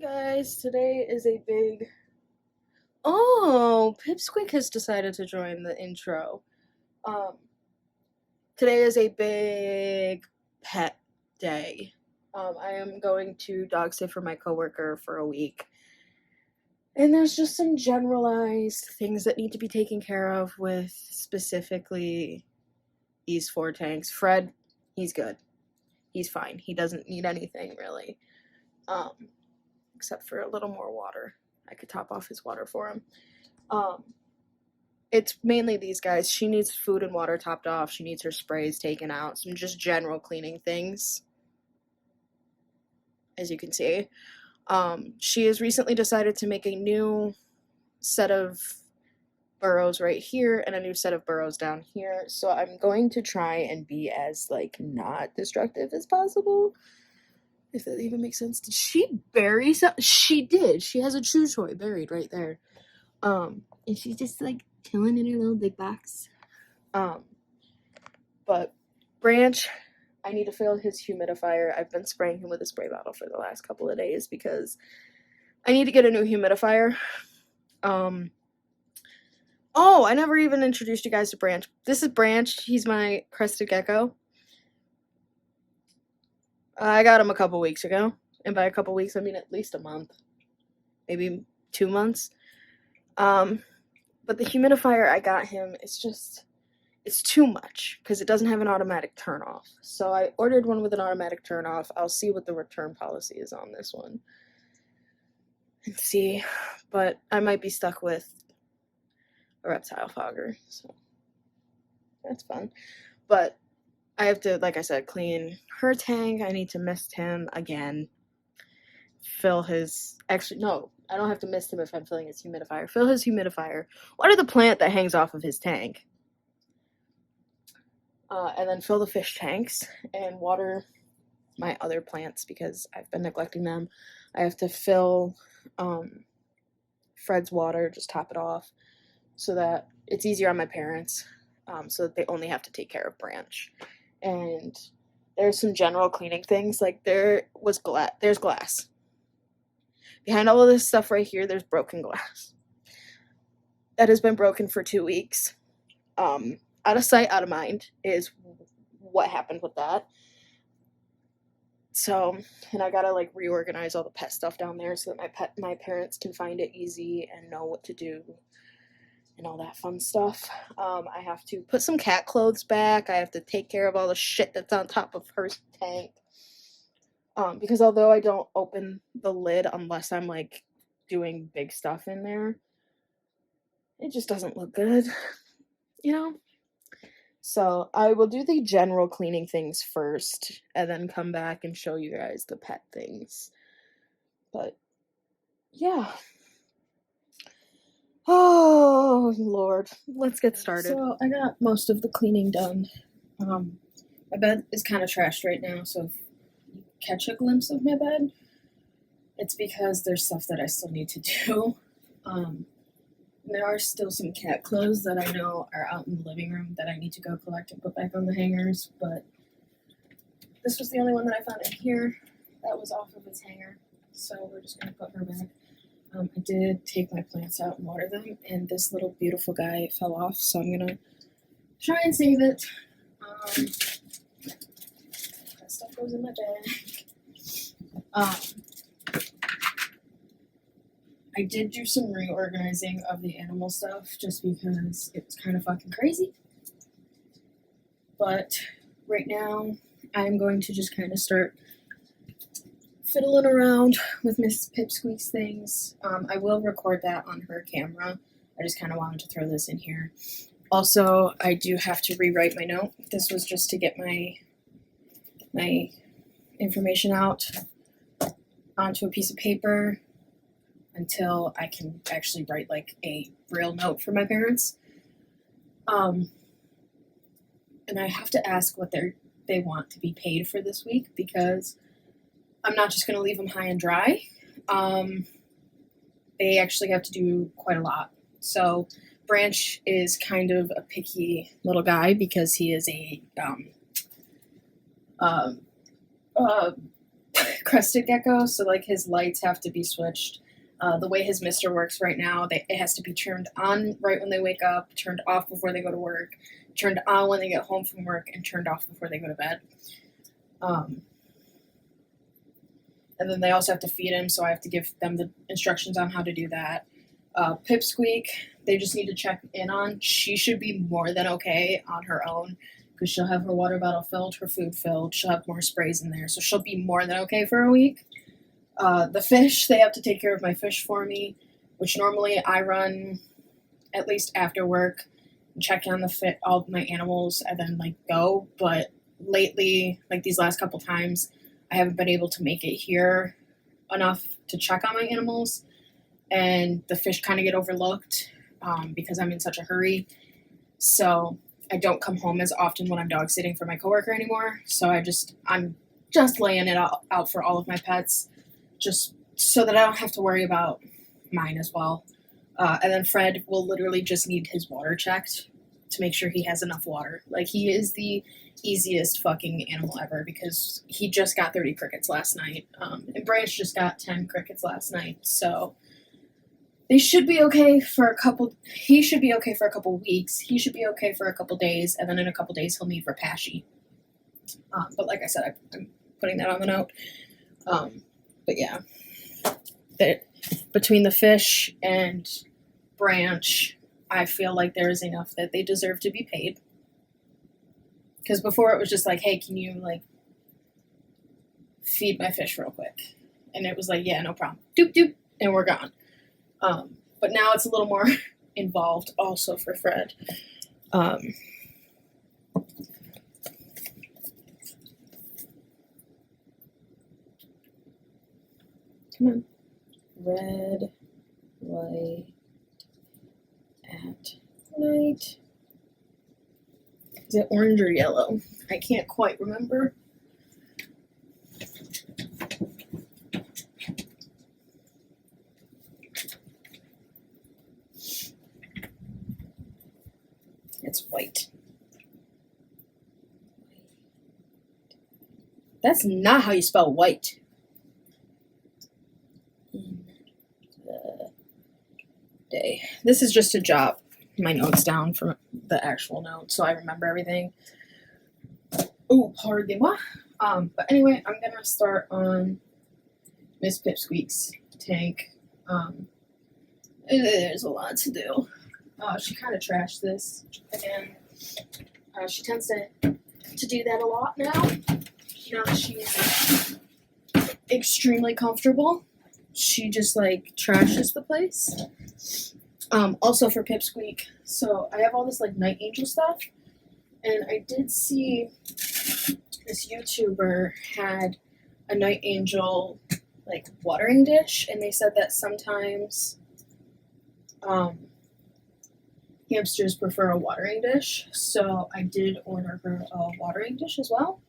Guys, today is a big. Oh, Pipsqueak has decided to join the intro. Um, Today is a big pet day. I am going to dog sit for my coworker for a week. And there's just some generalized things that need to be taken care of with specifically these four tanks. Fred, he's good. He's fine. He doesn't need anything really. Um, except for a little more water. I could top off his water for him. Um, it's mainly these guys. She needs food and water topped off. She needs her sprays taken out. Some just general cleaning things, as you can see. She has recently decided to make a new set of burrows right here and a new set of burrows down here. So I'm going to try and be as not destructive as possible. If that even makes sense. Did she bury some? She did. She has a chew toy buried right there. And she's just chilling in her little big box. But Branch, I need to fill his humidifier. I've been spraying him with a spray bottle for the last couple of days because I need to get a new humidifier. Oh, I never even introduced you guys to Branch. This is Branch. He's my crested gecko. I got him a couple weeks ago. And by a couple weeks, I mean at least a month. Maybe 2 months. But the humidifier I got him, it's too much because it doesn't have an automatic turn off. So I ordered one with an automatic turn off. I'll see what the return policy is on this one and see. But I might be stuck with a reptile fogger, so that's fun. But I have to, like I said, clean her tank. I need to mist him again. Fill his, actually, no, I don't have to mist him if I'm filling his humidifier. Fill his humidifier. Water the plant that hangs off of his tank. And then fill the fish tanks and water my other plants because I've been neglecting them. I have to fill Fred's water, just top it off so that it's easier on my parents, so that they only have to take care of Branch. And there's some general cleaning things, like there's glass. Behind all of this stuff right here, there's broken glass. That has been broken for 2 weeks. Out of sight, out of mind is what happened with that. So, and I gotta reorganize all the pet stuff down there so that my parents can find it easy and know what to do and all that fun stuff. I have to put some cat clothes back. I have to take care of all the shit that's on top of her tank. Because although I don't open the lid unless I'm doing big stuff in there, it just doesn't look good, you know? So I will do the general cleaning things first and then come back and show you guys the pet things. But yeah. Oh, Lord. Let's get started. So I got most of the cleaning done. My bed is kind of trashed right now, so if you catch a glimpse of my bed, it's because there's stuff that I still need to do. There are still some cat clothes that I know are out in the living room that I need to go collect and put back on the hangers, but this was the only one that I found in here that was off of its hanger, so we're just going to put her back. I did take my plants out and water them, and this little beautiful guy fell off, so I'm going to try and save it. That stuff goes in my bag. I did do some reorganizing of the animal stuff just because it was kind of fucking crazy. But right now, I'm going to just kind of start fiddling around with Miss Pipsqueak's things. I will record that on her camera. I just kind of wanted to throw this in here. Also, I do have to rewrite my note. This was just to get my information out onto a piece of paper until I can actually write a real note for my parents. And I have to ask what they want to be paid for this week because I'm not just going to leave them high and dry. They actually have to do quite a lot. So Branch is kind of a picky little guy because he is a crested gecko, so like his lights have to be switched. The way his mister works right now, it has to be turned on right when they wake up, turned off before they go to work, turned on when they get home from work, and turned off before they go to bed. And then they also have to feed him, so I have to give them the instructions on how to do that. Pipsqueak, they just need to check in on. She should be more than okay on her own, because she'll have her water bottle filled, her food filled, she'll have more sprays in there, so she'll be more than okay for a week. The fish, they have to take care of my fish for me, which normally I run at least after work and check on all my animals and then like go. But lately, like these last couple times, I haven't been able to make it here enough to check on my animals, and the fish kind of get overlooked because I'm in such a hurry. So I don't come home as often when I'm dog sitting for my coworker anymore. So I'm just laying it out for all of my pets, just so that I don't have to worry about mine as well. And then Fred will literally just need his water checked to make sure he has enough water. Like, he is the easiest fucking animal ever, because he just got 30 crickets last night. And Branch just got 10 crickets last night. So they should be okay for he should be okay for a couple weeks. He should be okay for a couple days. And then in a couple days, he'll need Repashy. But like I said, I'm putting that on the note. But yeah, between the fish and Branch, I feel like there is enough that they deserve to be paid. Because before it was just like, hey, can you like feed my fish real quick? And it was like, yeah, no problem. Doop doop, and we're gone. But now it's a little more involved also for Fred. Come on. Red light at night. Is it orange or yellow? I can't quite remember. It's white. That's not how you spell white. Day. This is just to jot my notes down from the actual notes so I remember everything. Oh, pardon-moi. But anyway, I'm gonna start on Miss Pipsqueak's tank. There's a lot to do. She kind of trashed this again. She tends to do that a lot now. Now that she's extremely comfortable, she just like trashes the place. Also for Pipsqueak, so I have all this like night angel stuff, and I did see this YouTuber had a night angel like watering dish, and they said that sometimes hamsters prefer a watering dish, so I did order her a watering dish as well,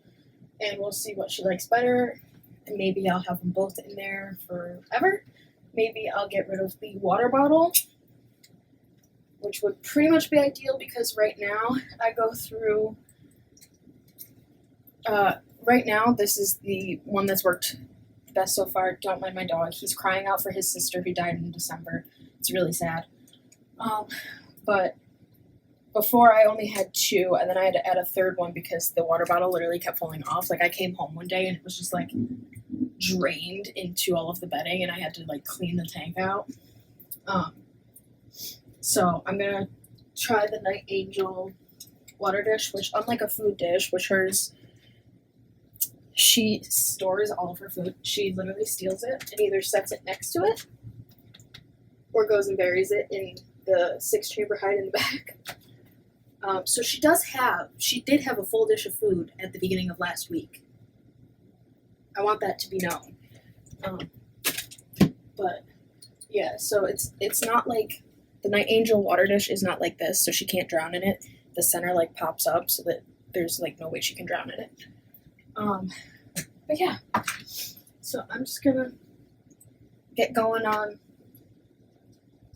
and we'll see what she likes better, and maybe I'll have them both in there forever. Maybe I'll get rid of the water bottle, which would pretty much be ideal, because right now I go through, right now this is the one that's worked best so far. Don't mind my dog. He's crying out for his sister who died in December. It's really sad. But before I only had 2, and then I had to add a third one because the water bottle literally kept falling off. Like, I came home one day and it was just like drained into all of the bedding, and I had to like clean the tank out. So I'm gonna try the Night Angel water dish, which, unlike a food dish, which hers, she stores all of her food. She literally steals it and either sets it next to it or goes and buries it in the 6-chamber hide in the back. So she did have a full dish of food at the beginning of last week. I want that to be known. But yeah, so it's not like, the Night Angel water dish is not like this, so she can't drown in it. The center like pops up so that there's like no way she can drown in it. But yeah, so I'm just gonna get going on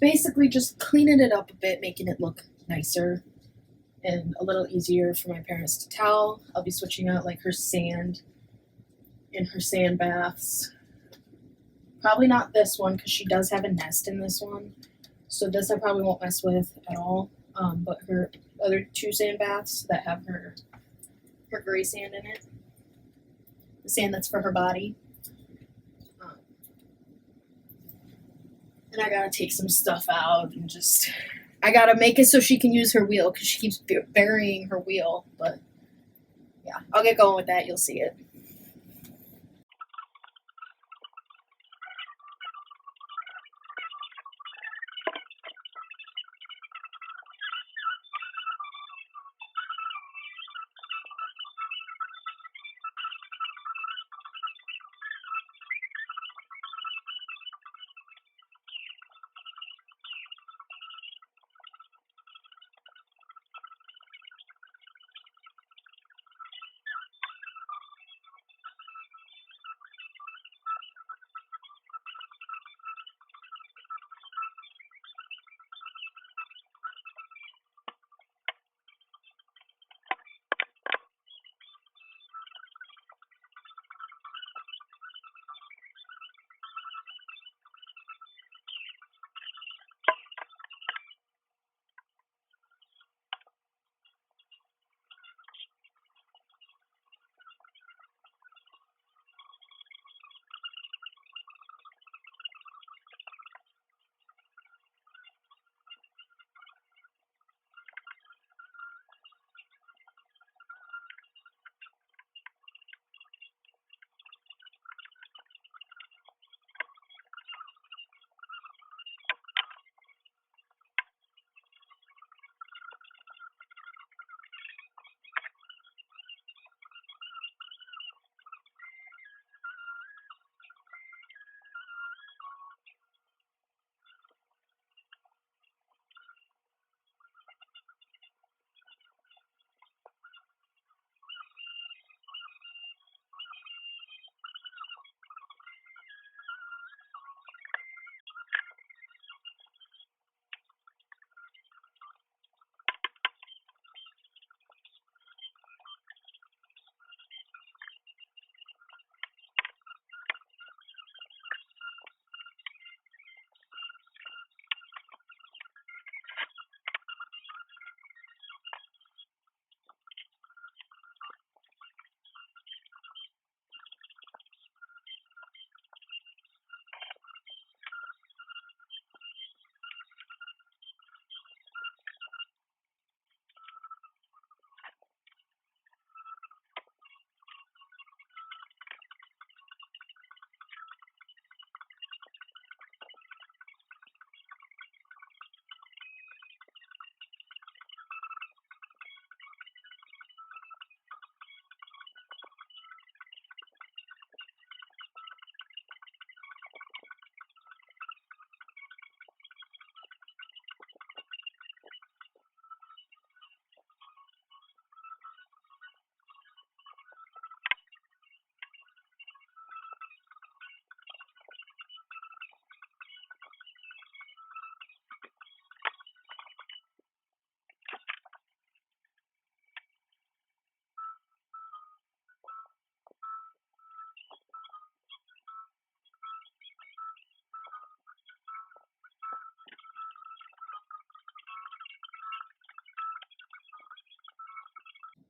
basically just cleaning it up a bit, making it look nicer and a little easier for my parents to tell. I'll be switching out like her sand in her sand baths. Probably not this one because she does have a nest in this one. So this I probably won't mess with at all. But her other 2 sand baths that have her gray sand in it, the sand that's for her body. And I gotta take some stuff out and just, I gotta make it so she can use her wheel because she keeps burying her wheel. But yeah, I'll get going with that. You'll see it.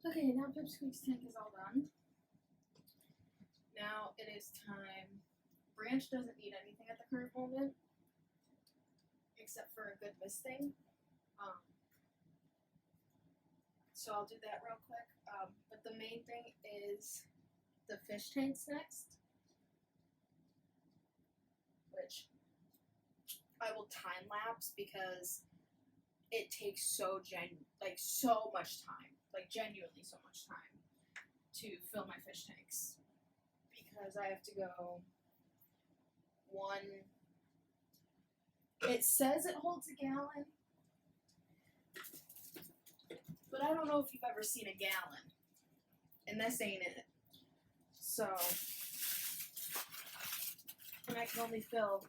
Okay, now Pipsqueak's tank is all done. Now it is time. Branch doesn't need anything at the current moment, except for a good misting. So I'll do that real quick. But the main thing is the fish tanks next, which I will time lapse because it takes so much time, like genuinely so much time to fill my fish tanks because I have to go one. It says it holds a gallon, but I don't know if you've ever seen a gallon, and this ain't it. So, and I can only fill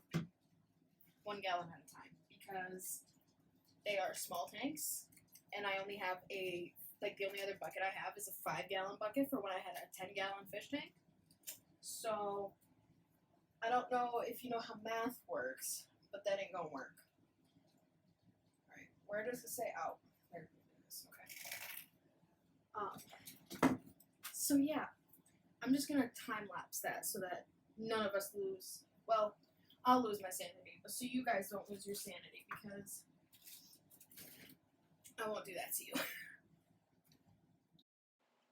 1 gallon at a time because they are small tanks, and I only have the only other bucket I have is a 5-gallon bucket for when I had a 10-gallon fish tank. So I don't know if you know how math works, but that ain't gonna work. Alright, where does it say out? There it is. Okay. So yeah, I'm just gonna time lapse that so that none of us lose. Well, I'll lose my sanity, but so you guys don't lose your sanity because I won't do that to you.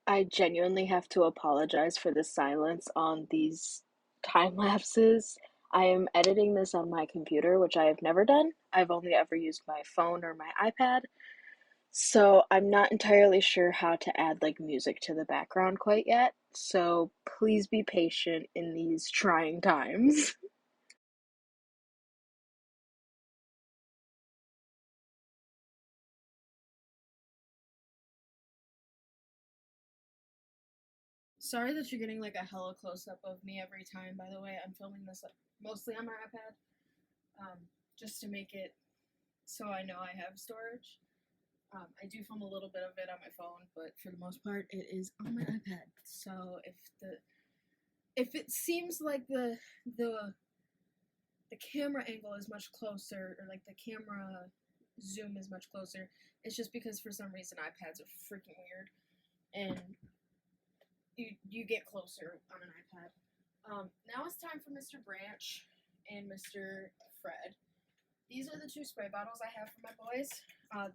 I genuinely have to apologize for the silence on these time lapses. I am editing this on my computer, which I have never done. I've only ever used my phone or my iPad. So I'm not entirely sure how to add like music to the background quite yet. So please be patient in these trying times. Sorry that you're getting like a hella close up of me every time. By the way, I'm filming this mostly on my iPad, just to make it so I know I have storage. I do film a little bit of it on my phone, but for the most part, it is on my iPad. So if it seems like the the camera angle is much closer, or like the camera zoom is much closer, it's just because for some reason iPads are freaking weird, and you get closer on an iPad. Now it's time for Mr. Branch and Mr. Fred. These are the two spray bottles I have for my boys.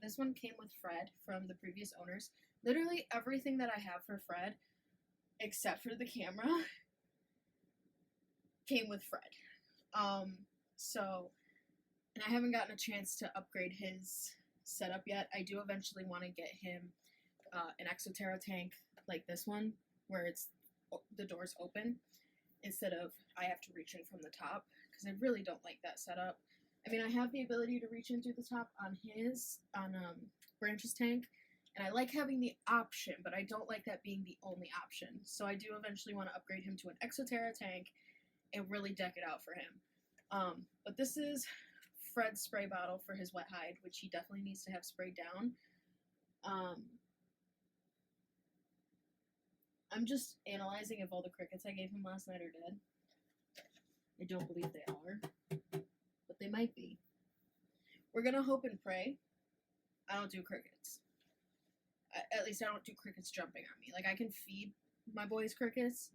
This one came with Fred from the previous owners. Literally everything that I have for Fred, except for the camera, came with Fred. So, and I haven't gotten a chance to upgrade his setup yet. I do eventually want to get him an Exoterra tank like this one, where it's the doors open instead of I have to reach in from the top, because I really don't like that setup. I mean, I have the ability to reach in through the top on Branch's tank, and I like having the option, but I don't like that being the only option. So I do eventually want to upgrade him to an Exoterra tank and really deck it out for him. But this is Fred's spray bottle for his wet hide, which he definitely needs to have sprayed down. I'm just analyzing if all the crickets I gave him last night are dead. I don't believe they are, but they might be. We're gonna hope and pray. I don't do crickets. At least I don't do crickets jumping on me. Like, I can feed my boys crickets,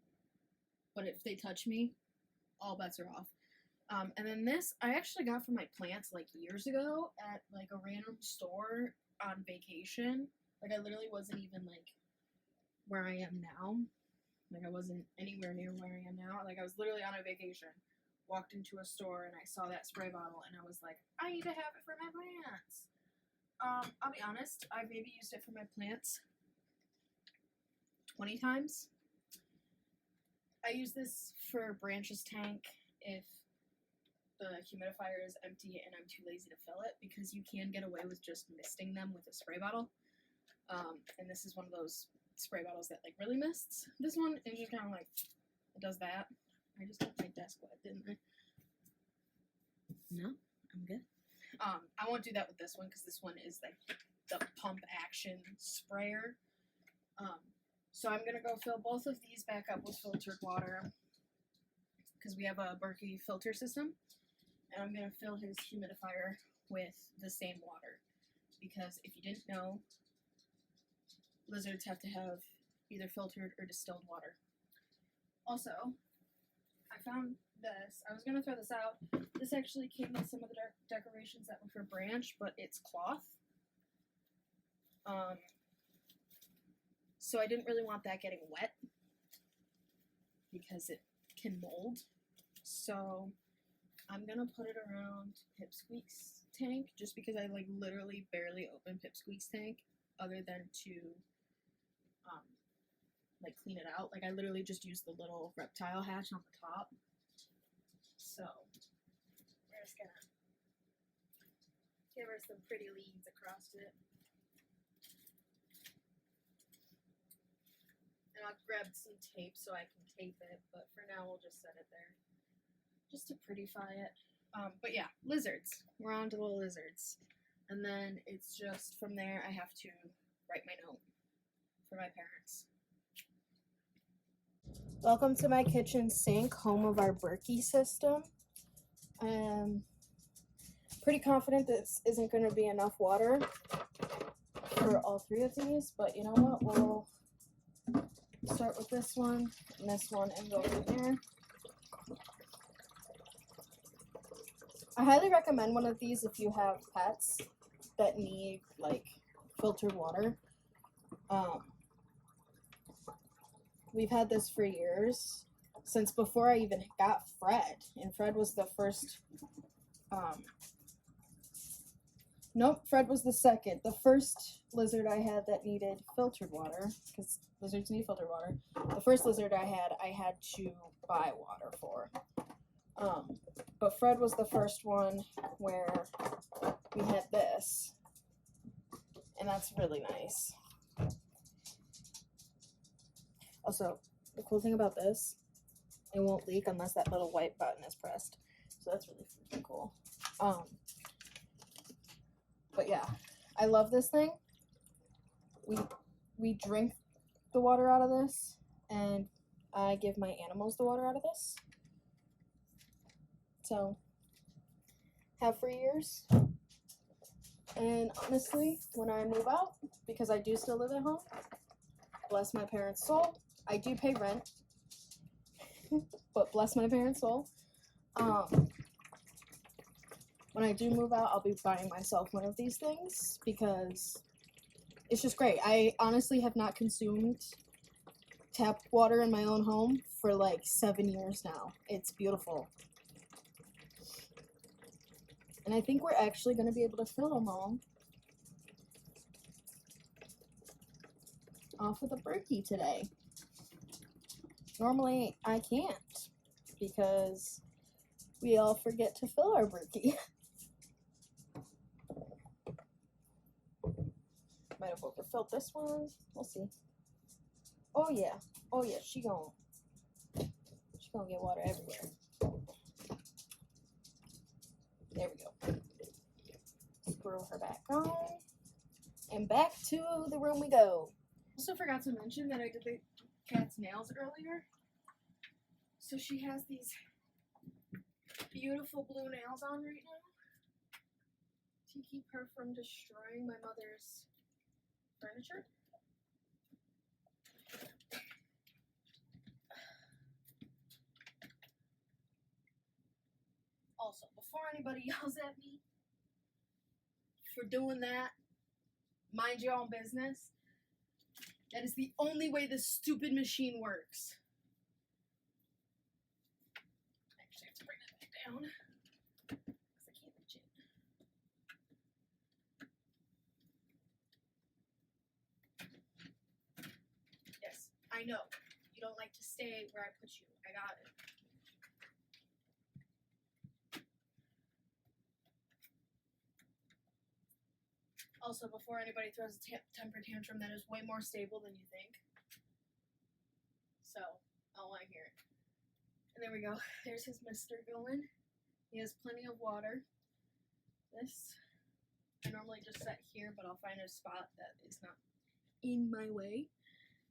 but if they touch me, all bets are off. And then this, I actually got for my plants like years ago at like a random store on vacation. Like, I literally wasn't even like where I am now. Like, I wasn't anywhere near where I am now. Like, I was literally on a vacation. Walked into a store and I saw that spray bottle and I was like, I need to have it for my plants. I'll be honest, I've maybe used it for my plants 20 times. I use this for Branch's tank if the humidifier is empty and I'm too lazy to fill it, because you can get away with just misting them with a spray bottle. And this is one of those spray bottles that like really mists. This one is just kind of like, it does that. I just got my desk wet, didn't I? No, I'm good. I won't do that with this one because this one is like the pump action sprayer. So I'm gonna go fill both of these back up with filtered water because we have a Berkey filter system, and I'm gonna fill his humidifier with the same water because if you didn't know, lizards have to have either filtered or distilled water. Also, I found this. I was gonna throw this out. This actually came with some of the decorations that were for Branch, but it's cloth. So I didn't really want that getting wet because it can mold. So I'm gonna put it around Pipsqueak's tank just because I like literally barely open Pipsqueak's tank other than to like clean it out. Like I literally just use the little reptile hatch on the top. So we're just gonna give her some pretty leaves across it. And I'll grab some tape so I can tape it, but for now we'll just set it there. Just to prettify it. But yeah, lizards. We're on to the lizards. And then it's just from there I have to write my note for my parents. Welcome to my kitchen sink, home of our Berkey system. I'm pretty confident this isn't going to be enough water for all three of these, but you know what? We'll start with this one, and go from there. I highly recommend one of these if you have pets that need like filtered water. We've had this for years, since before I even got Fred, and Fred was the first. Nope, Fred was the second. The first lizard I had that needed filtered water, because lizards need filtered water. The first lizard I had to buy water for. But Fred was the first one where we had this, and that's really nice. Also, the cool thing about this, it won't leak unless that little white button is pressed. So that's really freaking cool. But yeah, I love this thing. We drink the water out of this, and I give my animals the water out of this. So, have for years. And honestly, when I move out, because I do still live at home, bless my parents' soul, I do pay rent, but bless my parents' soul. When I do move out, I'll be buying myself one of these things because it's just great. I honestly have not consumed tap water in my own home for like 7 years now. It's beautiful. And I think we're actually going to be able to fill them all off of the Berkey today. Normally, I can't because we all forget to fill our Berkey. Might have overfilled this one. We'll see. Oh yeah, she gonna get water everywhere. There we go. Screw her back on, and back to the room we go. Also forgot to mention that I did the cat's nails earlier. So she has these beautiful blue nails on right now to keep her from destroying my mother's furniture. Also, before anybody yells at me for doing that, mind your own business. That is the only way this stupid machine works. I actually have to bring that back down because I can't reach it. Yes, I know. You don't like to stay where I put you. I got it. Also, before anybody throws a temper tantrum, that is way more stable than you think. So, I don't want to hear it. And there we go. There's his mister going. He has plenty of water. This, I normally just set here, but I'll find a spot that is not in my way.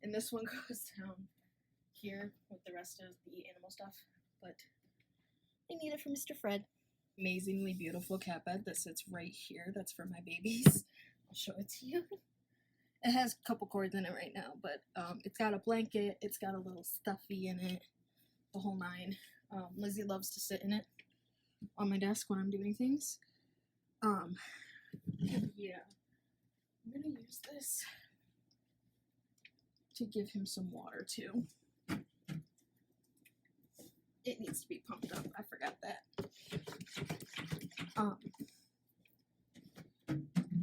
And this one goes down here with the rest of the animal stuff. But I need it for Mr. Fred. Amazingly beautiful cat bed that sits right here. That's for my babies. I'll show it to you. It has a couple cords in it right now, but it's got a blanket. It's got a little stuffy in it. The whole nine. Lizzie loves to sit in it on my desk when I'm doing things. Yeah. I'm gonna use this to give him some water too. It needs to be pumped up. I forgot that.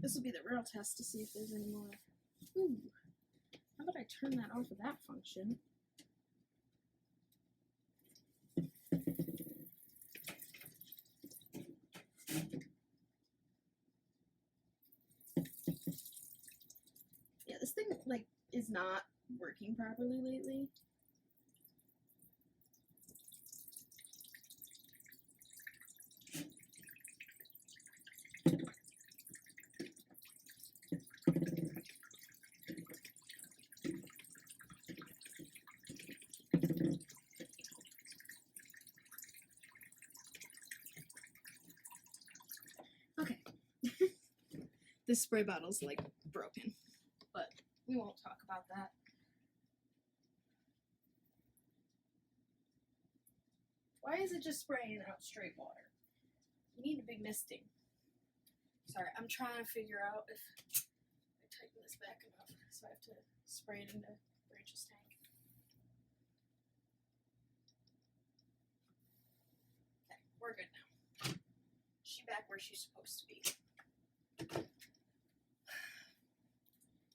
This will be the real test to see if there's any more. Ooh. How about I turn that off of that function? Yeah, this thing like is not working properly lately. This spray bottle's like broken, but we won't talk about that. Why is it just spraying out straight water? We need to be misting. Sorry, I'm trying to figure out if I tighten this back enough, so I have to spray it into Branch's tank. Okay, we're good now. She's back where she's supposed to be.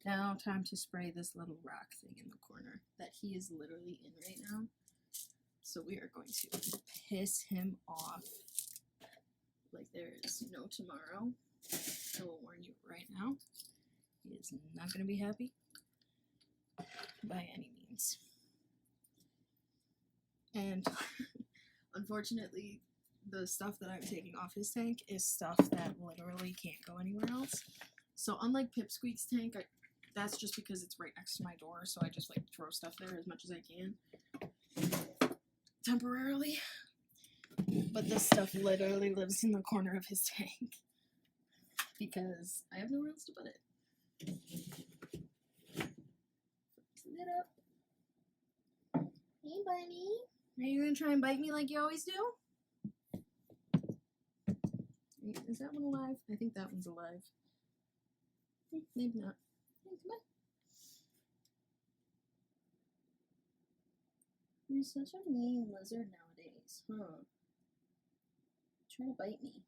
Now, time to spray this little rock thing in the corner that he is literally in right now. So we are going to piss him off like there is no tomorrow. I will warn you right now. He is not going to be happy by any means. And unfortunately, the stuff that I'm taking off his tank is stuff that literally can't go anywhere else. So unlike Pipsqueak's tank, that's just because it's right next to my door, so I just like throw stuff there as much as I can temporarily. But this stuff literally lives in the corner of his tank because I have nowhere else to put it. Fixing it up. Hey, bunny. Are you gonna try and bite me like you always do? Is that one alive? I think that one's alive. Maybe not. Hey, come on. You're such a mean lizard nowadays, huh? Trying to bite me.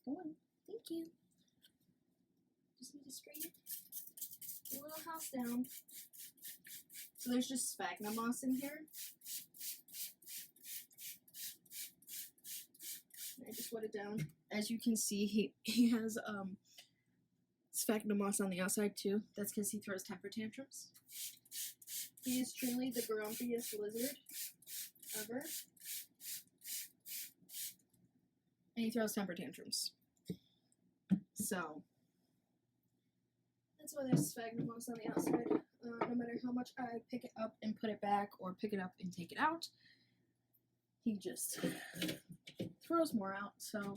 Go on. Thank you. Just need to straighten your little house down. So there's just sphagnum moss in here. I just wet it down. As you can see, he has sphagnum moss on the outside too. That's because he throws temper tantrums. He is truly the grumpiest lizard ever. And he throws temper tantrums. So that's why there's sphagnum moss on the outside. No matter how much I pick it up and put it back, or pick it up and take it out, he just throws more out. So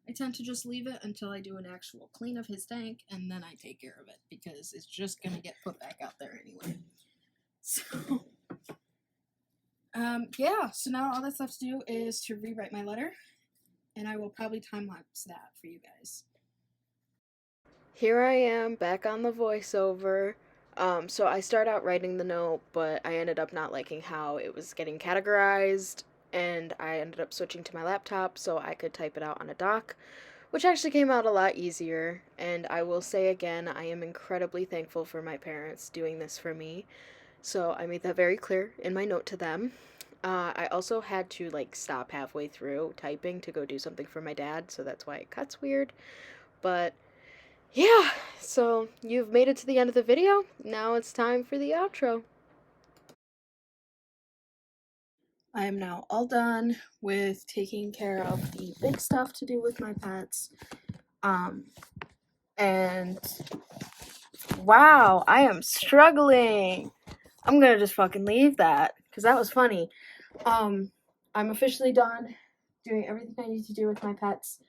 I tend to just leave it until I do an actual clean of his tank, and then I take care of it because it's just gonna get put back out there anyway. So yeah, so now all that's left to do is to rewrite my letter, and I will probably time-lapse that for you guys. Here I am, back on the voiceover. So I started out writing the note, but I ended up not liking how it was getting categorized, and I ended up switching to my laptop so I could type it out on a doc, which actually came out a lot easier. And I will say again, I am incredibly thankful for my parents doing this for me. So I made that very clear in my note to them. I also had to like stop halfway through typing to go do something for my dad, so that's why it cuts weird. But yeah, so you've made it to the end of the video. Now it's time for the outro. I am now all done with taking care of the big stuff to do with my pets. And wow, I am struggling. I'm gonna just fucking leave that because that was funny. I'm officially done doing everything I need to do with my pets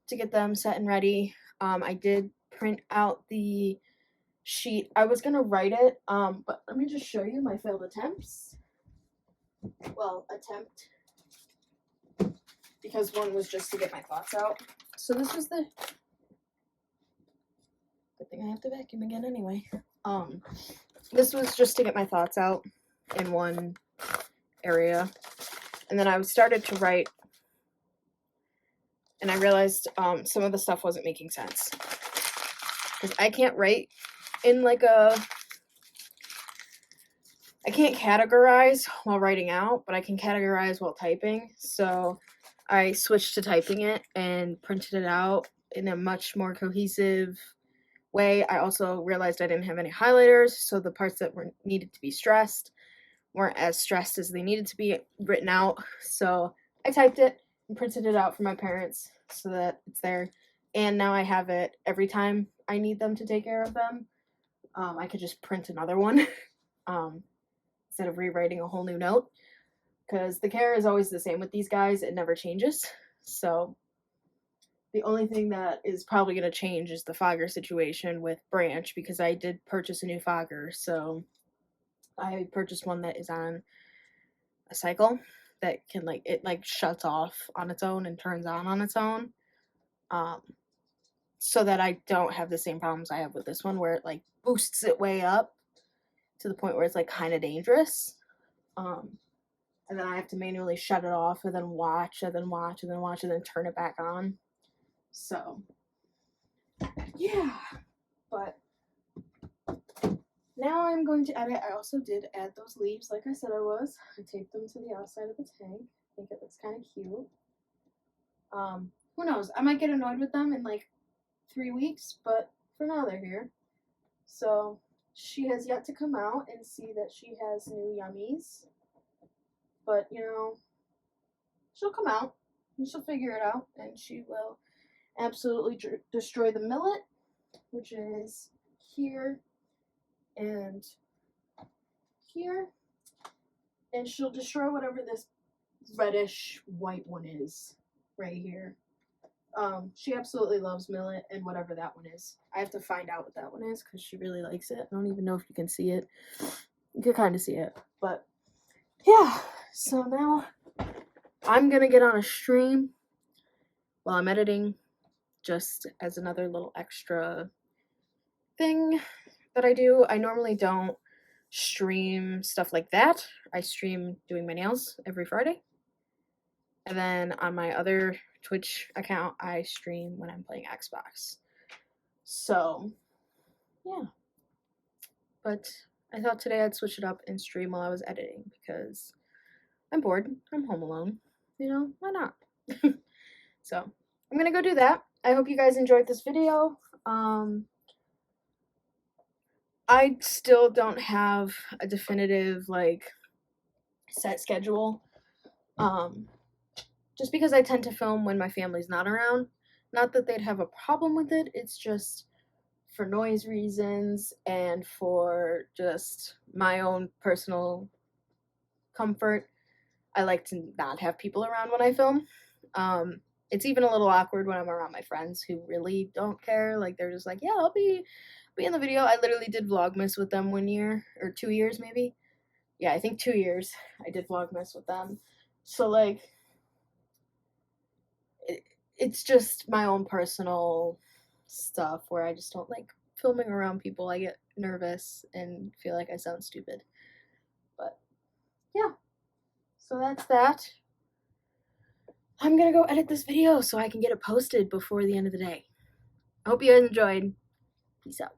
to get them set and ready. I did print out the sheet. I was gonna write it, but let me just show you my failed attempts. Well, attempt, because one was just to get my thoughts out. So this was the good thing I have to vacuum again anyway. This was just to get my thoughts out in one area, and then I started to write, and I realized some of the stuff wasn't making sense because I can't write in like I can't categorize while writing out, but I can categorize while typing. So I switched to typing it and printed it out in a much more cohesive way. I also realized I didn't have any highlighters, so the parts that were needed to be stressed weren't as stressed as they needed to be written out. So I typed it and printed it out for my parents so that it's there. And now I have it every time I need them to take care of them. I could just print another one instead of rewriting a whole new note, because the care is always the same with these guys. It never changes. So The only thing that is probably going to change is the fogger situation with Branch, because I did purchase a new fogger. So I purchased one that is on a cycle that can it shuts off on its own and turns on its own. Um, so that I don't have the same problems I have with this one where it like boosts it way up to the point where it's like kind of dangerous. And then I have to manually shut it off and then watch and then watch and then watch and then turn it back on. So, yeah. But now I'm going to edit. I also did add those leaves like I said I was. I taped them to the outside of the tank. I think it looks kind of cute. Who knows? I might get annoyed with them in like 3 weeks, but for now they're here. So she has yet to come out and see that she has new yummies. But, you know, she'll come out and she'll figure it out and she will absolutely destroy the millet, which is here and here. And she'll destroy whatever this reddish white one is right here. She absolutely loves millet and whatever that one is. I have to find out what that one is because she really likes it. I don't even know if you can see it. You can kind of see it, but yeah. So now I'm gonna get on a stream while I'm editing, just as another little extra thing that I do. I normally don't stream stuff like that. I stream doing my nails every Friday. And then on my other Twitch account, I stream when I'm playing Xbox. So, yeah. But I thought today I'd switch it up and stream while I was editing because I'm bored. I'm home alone. You know, why not? So, I'm going to go do that. I hope you guys enjoyed this video. I still don't have a definitive, set schedule. Just because I tend to film when my family's not around. Not that they'd have a problem with it, it's just for noise reasons and for just my own personal comfort. I like to not have people around when I film. It's even a little awkward when I'm around my friends who really don't care. Like, they're just like, yeah, I'll be in the video. I literally did Vlogmas with them 1 year, or 2 years maybe. Yeah, I think 2 years I did Vlogmas with them. So, it's just my own personal stuff where I just don't like filming around people. I get nervous and feel like I sound stupid. But yeah, so that's that. I'm gonna go edit this video so I can get it posted before the end of the day. I hope you guys enjoyed. Peace out.